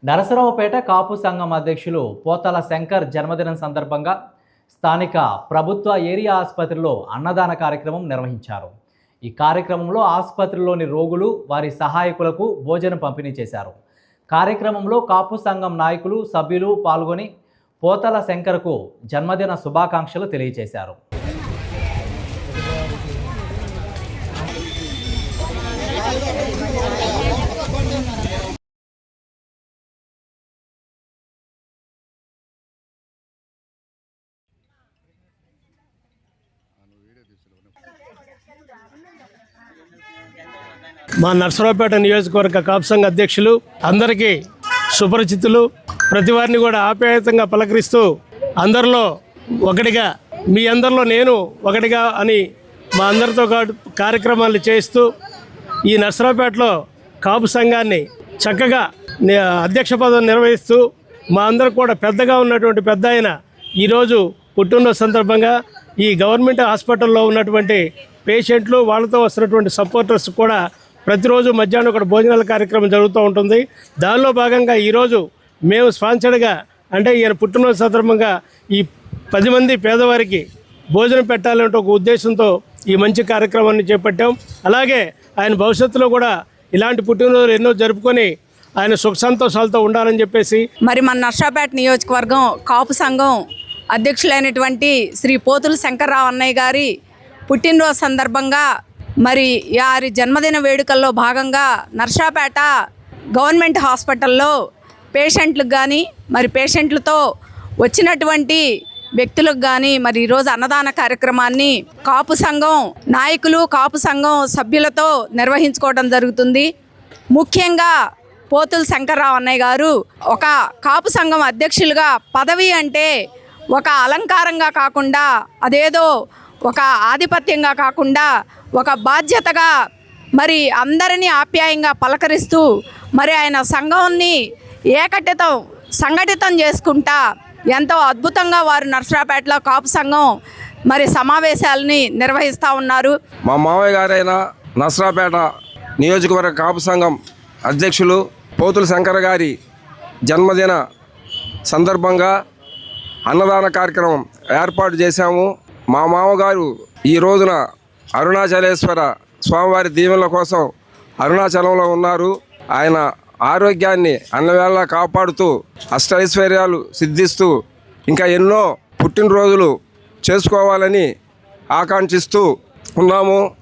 నరసరావుపేట కాపు సంఘం అధ్యక్షులు పోతల శంకర్ జన్మదినం సందర్భంగా స్థానిక ప్రభుత్వ ఏరియా ఆసుపత్రిలో అన్నదాన కార్యక్రమం నిర్వహించారు. ఈ కార్యక్రమంలో ఆసుపత్రిలోని రోగులు వారి సహాయకులకు భోజనం పంపిణీ చేశారు. కార్యక్రమంలో కాపు సంఘం నాయకులు సభ్యులు పాల్గొని పోతల శంకర్కు జన్మదిన శుభాకాంక్షలు తెలియజేశారు. మా నర్సరావుపేట నియోజకవర్గ కాపు సంఘ అధ్యక్షులు అందరికీ సుపరిచితులు, ప్రతి వారిని కూడా ఆప్యాయతంగా పలకరిస్తూ అందరిలో ఒకటిగా, మీ అందరిలో నేను ఒకటిగా అని మా అందరితో కార్యక్రమాలు చేస్తూ ఈ నర్సరావుపేటలో కాపు సంఘాన్ని చక్కగా అధ్యక్ష పదవి నిర్వహిస్తూ మా అందరూ కూడా పెద్దగా ఉన్నటువంటి పెద్ద ఆయన ఈరోజు పుట్టినరోజు సందర్భంగా ఈ గవర్నమెంట్ హాస్పిటల్లో ఉన్నటువంటి పేషెంట్లు వాళ్ళతో వస్తున్నటువంటి సపోర్టర్స్ కూడా ప్రతిరోజు మధ్యాహ్నం ఒక భోజనాల కార్యక్రమం జరుగుతూ ఉంటుంది. దానిలో భాగంగా ఈరోజు మేము స్పాన్సర్డ్గా, అంటే ఈయన పుట్టినరోజు సందర్భంగా ఈ 10 మంది పేదవారికి భోజనం పెట్టాలంటే ఒక ఉద్దేశంతో ఈ మంచి కార్యక్రమాన్ని చేపట్టాం. అలాగే ఆయన భవిష్యత్తులో కూడా ఇలాంటి పుట్టినరోజులు ఎన్నో జరుపుకొని ఆయన సుఖ సంతోషాలతో ఉండాలని చెప్పేసి మరి మన నర్సరావుపేట నియోజకవర్గం కాపు సంఘం అధ్యక్షులైనటువంటి శ్రీ పోతుల శంకర్రావు అన్నయ్య గారి పుట్టినరోజు సందర్భంగా మరి వారి జన్మదిన వేడుకల్లో భాగంగా నర్సరావుపేట గవర్నమెంట్ హాస్పిటల్లో పేషెంట్లకు కానీ మరి పేషెంట్లతో వచ్చినటువంటి వ్యక్తులకు కానీ మరి ఈరోజు అన్నదాన కార్యక్రమాన్ని కాపు సంఘం నాయకులు, కాపు సంఘం సభ్యులతో నిర్వహించుకోవడం జరుగుతుంది. ముఖ్యంగా పోతుల శంకర్రావు అన్నయ్య గారు ఒక కాపు సంఘం అధ్యక్షులుగా పదవి అంటే ఒక అలంకారంగా కాకుండా, అదేదో ఒక ఆధిపత్యంగా కాకుండా ఒక బాధ్యతగా మరి అందరినీ ఆప్యాయంగా పలకరిస్తూ మరి ఆయన సంఘాన్ని సంఘటితం చేసుకుంటా ఎంతో అద్భుతంగా వారు నర్సరావుపేటలో కాపు సంఘం మరి సమావేశాలని నిర్వహిస్తూ ఉన్నారు. మా మావయ్య గారైన నర్సరావుపేట నియోజకవర్గ కాపు సంఘం అధ్యక్షులు పోతుల శంకర్ గారి జన్మదిన సందర్భంగా అన్నదాన కార్యక్రమం ఏర్పాటు చేశాము. మా మామగారు ఈ రోజున అరుణాచలేశ్వర స్వామివారి దీవెనల కోసం అరుణాచలంలో ఉన్నారు. ఆయన ఆరోగ్యాన్ని అన్నవేళలా కాపాడుతూ అష్టైశ్వర్యాలు సిద్ధిస్తూ ఇంకా ఎన్నో పుట్టినరోజులు చేసుకోవాలని ఆకాంక్షిస్తూ ఉన్నాము.